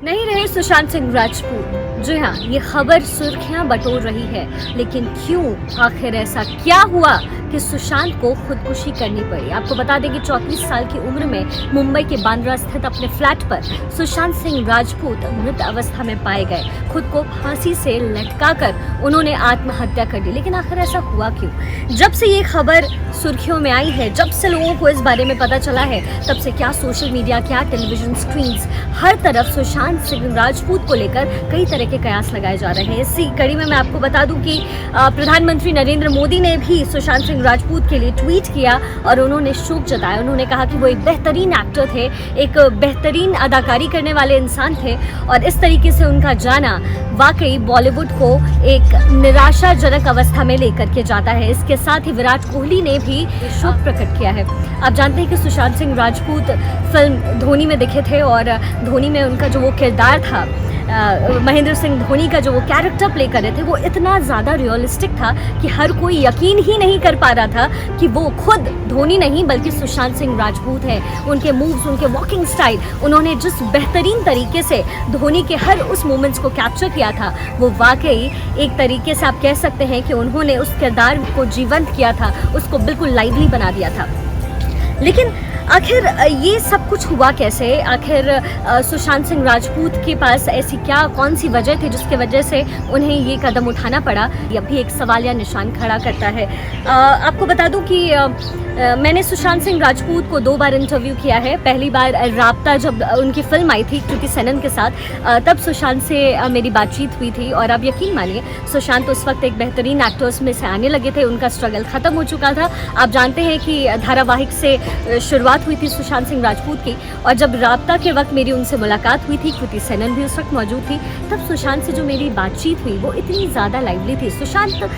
नहीं रहे सुशांत सिंह राजपूत। जी हाँ, ये खबर सुर्खियां बटोर रही है, लेकिन क्यों, आखिर ऐसा क्या हुआ कि सुशांत को खुदकुशी करनी पड़ी। आपको बता दें कि 34 साल की उम्र में मुंबई के बांद्रा स्थित अपने फ्लैट पर सुशांत सिंह राजपूत मृत अवस्था में पाए गए। खुद को फांसी से लटकाकर उन्होंने आत्महत्या कर ली। लेकिन आखिर ऐसा हुआ क्यों? जब से ये खबर सुर्खियों में आई है, जब से लोगों को इस बारे में पता चला है, तब से क्या सोशल मीडिया, क्या टेलीविजन स्क्रीन्स, हर तरफ सुशांत सिंह राजपूत को लेकर कई तरह के कयास लगाए जा रहे हैं। इसी कड़ी में मैं आपको बता दूं कि प्रधानमंत्री नरेंद्र मोदी ने भी सुशांत सिंह राजपूत के लिए ट्वीट किया और उन्होंने शोक जताया। उन्होंने कहा कि वो एक बेहतरीन एक्टर थे, एक बेहतरीन अदाकारी करने वाले इंसान थे और इस तरीके से उनका जाना वाकई बॉलीवुड को एक निराशाजनक अवस्था में लेकर के जाता है। इसके साथ ही विराट कोहली ने भी शोक प्रकट किया है। आप जानते हैं कि सुशांत सिंह राजपूत फिल्म धोनी में दिखे थे और धोनी में उनका जो वो किरदार था, महेंद्र सिंह धोनी का जो वो कैरेक्टर प्ले कर रहे थे, वो इतना ज़्यादा रियलिस्टिक था कि हर कोई यकीन ही नहीं कर पा रहा था कि वो खुद धोनी नहीं बल्कि सुशांत सिंह राजपूत है। उनके मूव्स, उनके वॉकिंग स्टाइल, उन्होंने जिस बेहतरीन तरीके से धोनी के हर उस मोमेंट्स को कैप्चर किया था, वो वाकई एक तरीके से आप कह सकते हैं कि उन्होंने उस किरदार को जीवंत किया था, उसको बिल्कुल लाइवली बना दिया था। लेकिन आखिर ये सब कुछ हुआ कैसे? आखिर सुशांत सिंह राजपूत के पास ऐसी क्या, कौन सी वजह थी जिसके वजह से उन्हें ये कदम उठाना पड़ा? यह भी एक सवाल या निशान खड़ा करता है। आपको बता दूं कि मैंने सुशांत सिंह राजपूत को 2 बार इंटरव्यू किया है। पहली बार राब्ता जब उनकी फिल्म आई थी कृति सेनन के साथ, तब सुशांत से मेरी बातचीत हुई थी और आप यकीन मानिए सुशांत उस वक्त एक बेहतरीन एक्टर्स में से आने लगे थे। उनका स्ट्रगल ख़त्म हो चुका था। आप जानते हैं कि धारावाहिक से शुरुआत हुई थी सुशांत सिंह राजपूत की और जब राब्ता के वक्त मेरी उनसे मुलाकात हुई थी, कृति सेनन भी उस वक्त मौजूद थी, तब सुशांत से जो मेरी बातचीत हुई वो इतनी ज़्यादा लाइवली थी। सुशांत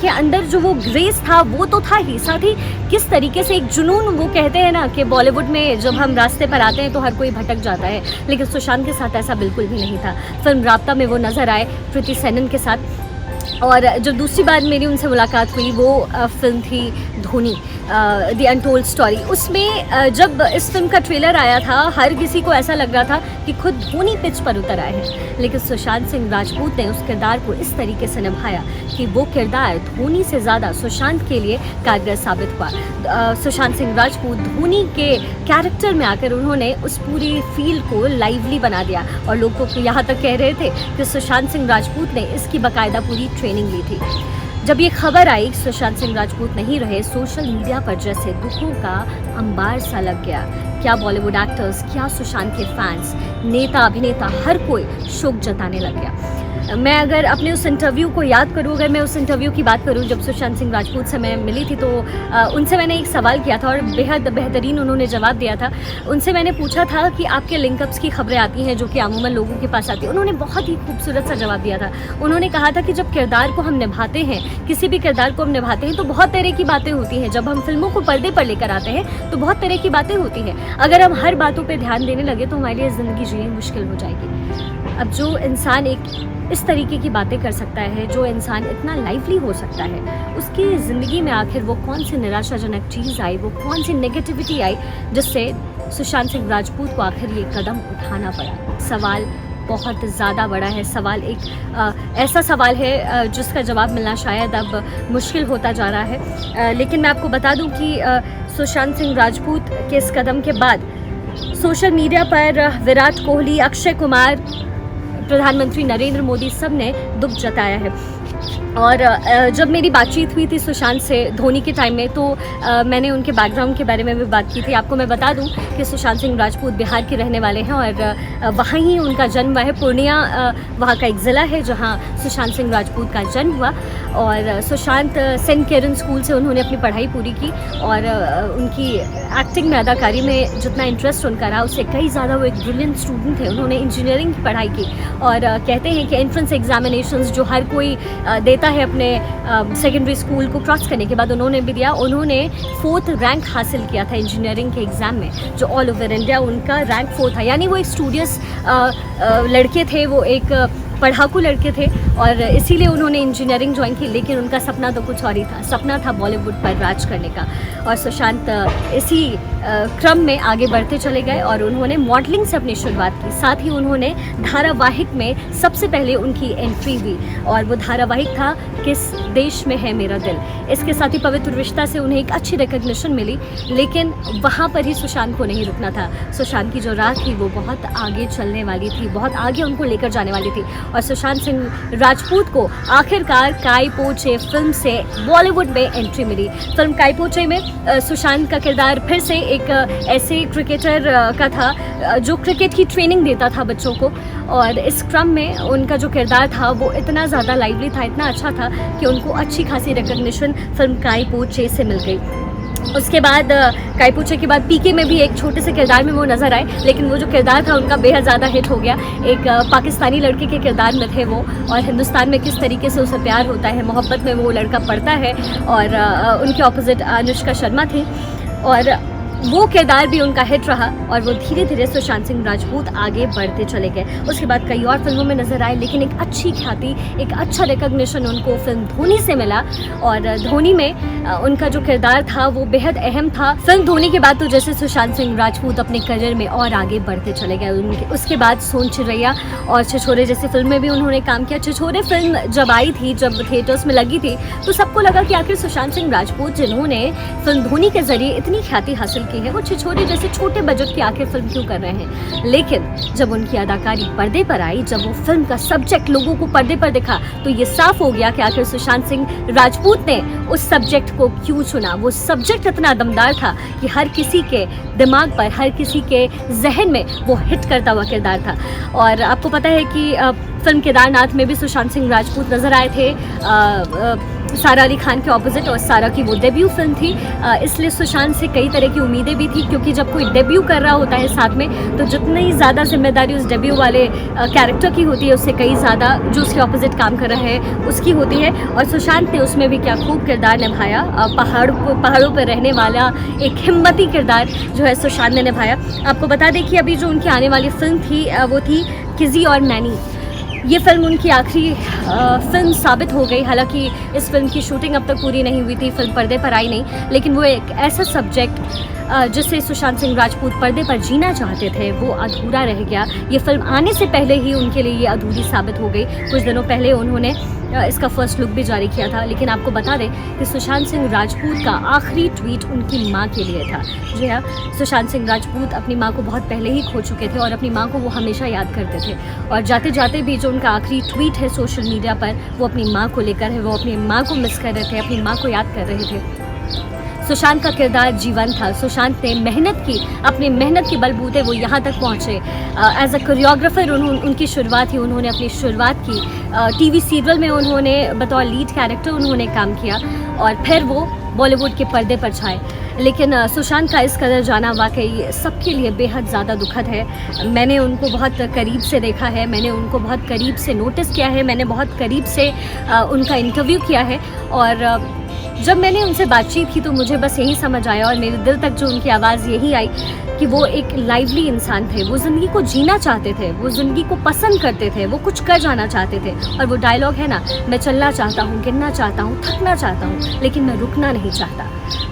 के अंदर जो वो ग्रेस था वो तो था ही, साथ ही किस तरीके से एक जुनून, वो कहते हैं ना कि बॉलीवुड में जब हम रास्ते पर आते हैं तो हर कोई भटक जाता है, लेकिन सुशांत के साथ ऐसा बिल्कुल भी नहीं था। फिल्म राब्ता में वो नज़र आए कृति सेनन के साथ। और जो दूसरी बार मेरी उनसे मुलाकात हुई वो फिल्म थी धोनी, द अनटोल्ड स्टोरी। उसमें जब इस फिल्म का ट्रेलर आया था, हर किसी को ऐसा लग रहा था कि खुद धोनी पिच पर उतर आए हैं, लेकिन सुशांत सिंह राजपूत ने उस किरदार को इस तरीके से निभाया कि वो किरदार धोनी से ज़्यादा सुशांत के लिए कारगर साबित हुआ। सुशांत सिंह राजपूत धोनी के कैरेक्टर में आकर उन्होंने उस पूरी फील को लाइवली बना दिया और लोगों को यहाँ तक कह रहे थे कि सुशांत सिंह राजपूत ने इसकी बाकायदा पूरी ट्रेनिंग ली थी। जब ये खबर आई सुशांत सिंह राजपूत नहीं रहे, सोशल मीडिया पर जैसे दुखों का अंबार सा लग गया। क्या बॉलीवुड एक्टर्स, क्या सुशांत के फैंस, नेता, अभिनेता, हर कोई शोक जताने लग गया। मैं अगर अपने उस इंटरव्यू को याद करूँ, अगर मैं उस इंटरव्यू की बात करूँ जब सुशांत सिंह राजपूत से मैं मिली थी, तो उनसे मैंने एक सवाल किया था और बेहद बेहतरीन उन्होंने जवाब दिया था। उनसे मैंने पूछा था कि आपके लिंकअप्स की खबरें आती हैं जो कि अमूमन लोगों के पास आती है। उन्होंने बहुत ही खूबसूरत सा जवाब दिया था। उन्होंने कहा था कि जब किरदार को हम निभाते हैं, किसी भी किरदार को हम निभाते हैं, तो बहुत तरह की बातें होती हैं। जब हम फिल्मों को पर्दे पर लेकर आते हैं तो बहुत तरह की बातें होती हैं। अगर हम हर बातों पर ध्यान देने लगे तो हमारे लिए ज़िंदगी जीनी मुश्किल हो जाएगी। अब जो इंसान एक इस तरीके की बातें कर सकता है, जो इंसान इतना लाइवली हो सकता है, उसकी ज़िंदगी में आखिर वो कौन सी निराशाजनक चीज़ आई, वो कौन सी नेगेटिविटी आई जिससे सुशांत सिंह राजपूत को आखिर ये कदम उठाना पड़ा? सवाल बहुत ज़्यादा बड़ा है। सवाल एक ऐसा सवाल है जिसका जवाब मिलना शायद अब मुश्किल होता जा रहा है। लेकिन मैं आपको बता दूं कि सुशांत सिंह राजपूत के इस कदम के बाद सोशल मीडिया पर विराट कोहली, अक्षय कुमार, प्रधानमंत्री नरेंद्र मोदी सब ने दुख जताया है। और जब मेरी बातचीत हुई थी सुशांत से धोनी के टाइम में, तो मैंने उनके बैकग्राउंड के बारे में भी बात की थी। आपको मैं बता दूं कि सुशांत सिंह राजपूत बिहार के रहने वाले हैं और वहाँ ही उनका जन्म हुआ है। पूर्णिया वहाँ का एक ज़िला है जहाँ सुशांत सिंह राजपूत का जन्म हुआ। और सुशांत सेंट केरन स्कूल से उन्होंने अपनी पढ़ाई पूरी की और उनकी एक्टिंग में, अदाकारी में जितना इंटरेस्ट उनका रहा, उससे कई ज़्यादा वो एक ब्रिलियंट स्टूडेंट थे। उन्होंने इंजीनियरिंग की पढ़ाई की और कहते हैं कि एंट्रेंस एग्जामिनेशंस जो हर कोई देता है अपने सेकेंडरी स्कूल को क्रॉस करने के बाद, उन्होंने भी दिया। उन्होंने 4th रैंक हासिल किया था इंजीनियरिंग के एग्ज़ाम में, जो ऑल ओवर इंडिया उनका रैंक 4 था। यानी वो एक स्टूडियस लड़के थे, वो एक पढ़ाकू लड़के थे और इसीलिए उन्होंने इंजीनियरिंग ज्वाइन की, लेकिन उनका सपना तो कुछ और ही था। सपना था बॉलीवुड पर राज करने का। और सुशांत इसी क्रम में आगे बढ़ते चले गए और उन्होंने मॉडलिंग से अपनी शुरुआत की। साथ ही उन्होंने धारावाहिक में सबसे पहले उनकी एंट्री हुई और वो धारावाहिक था किस देश में है मेरा दिल। इसके साथ ही पवित्र रिश्ता से उन्हें एक अच्छी रिकग्निशन मिली, लेकिन वहाँ पर ही सुशांत को नहीं रुकना था। सुशांत की जो राह थी वो बहुत आगे चलने वाली थी, बहुत आगे उनको लेकर जाने वाली थी। और सुशांत सिंह राजपूत को आखिरकार काई पो चे फिल्म से बॉलीवुड में एंट्री मिली। फिल्म काई पो चे में सुशांत का किरदार फिर से एक ऐसे क्रिकेटर का था जो क्रिकेट की ट्रेनिंग देता था बच्चों को, और इस क्रम में उनका जो किरदार था वो इतना ज़्यादा लाइवली था, इतना अच्छा था कि उनको अच्छी खासी रिकग्निशन फिल्म काई पो चे से मिल गई। उसके बाद काई पो चे के बाद पीके में भी एक छोटे से किरदार में वो नज़र आए, लेकिन वो जो किरदार था उनका बेहद ज़्यादा हिट हो गया। एक पाकिस्तानी लड़के के किरदार में थे वो, और हिंदुस्तान में किस तरीके से उसे प्यार होता है, मोहब्बत में वो लड़का पड़ता है, और उनके ऑपोजिट अनुष्का शर्मा थी, और वो किरदार भी उनका हिट रहा और वो धीरे धीरे सुशांत सिंह राजपूत आगे बढ़ते चले गए। उसके बाद कई और फिल्मों में नजर आए, लेकिन एक अच्छी ख्याति, एक अच्छा रिकग्निशन उनको फिल्म धोनी से मिला, और धोनी में उनका जो किरदार था वो बेहद अहम था। फिल्म धोनी के बाद तो जैसे सुशांत सिंह राजपूत अपने करियर में और आगे बढ़ते चले गए। उसके बाद सोन चिरैया और छिछोरे जैसी फिल्में भी उन्होंने काम किया। छिछोरे फिल्म जब आई थी, जब थिएटर्स में लगी थी, तो सबको लगा कि आखिर सुशांत सिंह राजपूत जिन्होंने फिल्म धोनी के जरिए इतनी ख्याति हासिल की है, वो छिछोरे जैसे छोटे बजट की आखिर फिल्म क्यों कर रहे हैं। लेकिन जब उनकी अदाकारी पर्दे पर आई, जब वो फिल्म का सब्जेक्ट लोगों को पर्दे पर दिखा, तो ये साफ हो गया कि आखिर सुशांत सिंह राजपूत ने उस सब्जेक्ट को क्यों चुना। वो सब्जेक्ट इतना दमदार था कि हर किसी के दिमाग पर, हर किसी के जहन में वो हिट करता हुआ किरदार था। और आपको पता है कि फिल्म केदारनाथ में भी सुशांत सिंह राजपूत नजर आए थे सारा अली खान के ऑपोजिट, और सारा की वो डेब्यू फिल्म थी, इसलिए सुशांत से कई तरह की उम्मीदें भी थी, क्योंकि जब कोई डेब्यू कर रहा होता है साथ में, तो जितनी ज़्यादा जिम्मेदारी उस डेब्यू वाले कैरेक्टर की होती है, उससे कई ज़्यादा जो उसके ऑपोजिट काम कर रहा है उसकी होती है। और सुशांत ने उसमें भी क्या खूब किरदार निभाया। पहाड़ों पर रहने वाला एक हिम्मती किरदार जो है सुशांत ने निभाया। आपको बता दें कि अभी जो उनकी आने वाली फिल्म थी वो थी किजी और मैनी। ये फिल्म उनकी आखिरी फिल्म साबित हो गई। हालांकि इस फिल्म की शूटिंग अब तक पूरी नहीं हुई थी, फिल्म पर्दे पर आई नहीं, लेकिन वो एक ऐसा सब्जेक्ट जिसे सुशांत सिंह राजपूत पर्दे पर जीना चाहते थे, वो अधूरा रह गया। ये फिल्म आने से पहले ही उनके लिए ये अधूरी साबित हो गई। कुछ दिनों पहले उन्होंने इसका फर्स्ट लुक भी जारी किया था। लेकिन आपको बता दें कि सुशांत सिंह राजपूत का आखिरी ट्वीट उनकी माँ के लिए था। जी हाँ, सुशांत सिंह राजपूत अपनी माँ को बहुत पहले ही खो चुके थे और अपनी माँ को वो हमेशा याद करते थे, और जाते जाते भी जो उनका आखिरी ट्वीट है सोशल मीडिया पर, वो अपनी माँ को लेकर है। वो अपनी माँ को मिस कर रहे थे, अपनी माँ को याद कर रहे थे। सुशांत का किरदार जीवन था। सुशांत ने मेहनत की, अपनी मेहनत के बलबूते वो यहाँ तक पहुँचे। एज अ कोरियोग्राफर उनकी शुरुआत ही, उन्होंने अपनी शुरुआत की टीवी सीरियल में, उन्होंने बतौर लीड कैरेक्टर उन्होंने काम किया, और फिर वो बॉलीवुड के पर्दे पर छाए। लेकिन सुशांत का इस कदर जाना वाकई सबके लिए बेहद ज़्यादा दुखद है। मैंने उनको बहुत करीब से देखा है, मैंने उनको बहुत करीब से नोटिस किया है, मैंने बहुत करीब से उनका इंटरव्यू किया है, और जब मैंने उनसे बातचीत की तो मुझे बस यही समझ आया, और मेरे दिल तक जो उनकी आवाज़ यही आई कि वो एक लाइवली इंसान थे। वो ज़िंदगी को जीना चाहते थे, वो ज़िंदगी को पसंद करते थे, वो कुछ कर जाना चाहते थे। और वो डायलॉग है ना, मैं चलना चाहता हूँ, गिरना चाहता हूँ, थकना चाहता हूँ, लेकिन मैं रुकना नहीं चाहता।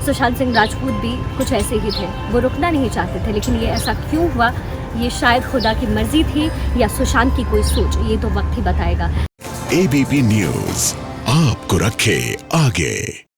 सुशांत सिंह राजपूत भी कुछ ऐसे ही थे, वो रुकना नहीं चाहते थे। लेकिन ये ऐसा क्यों हुआ, ये शायद खुदा की मर्जी थी या सुशांत की कोई सोच, ये तो वक्त ही बताएगा। ABP न्यूज़ आपको रखे आगे।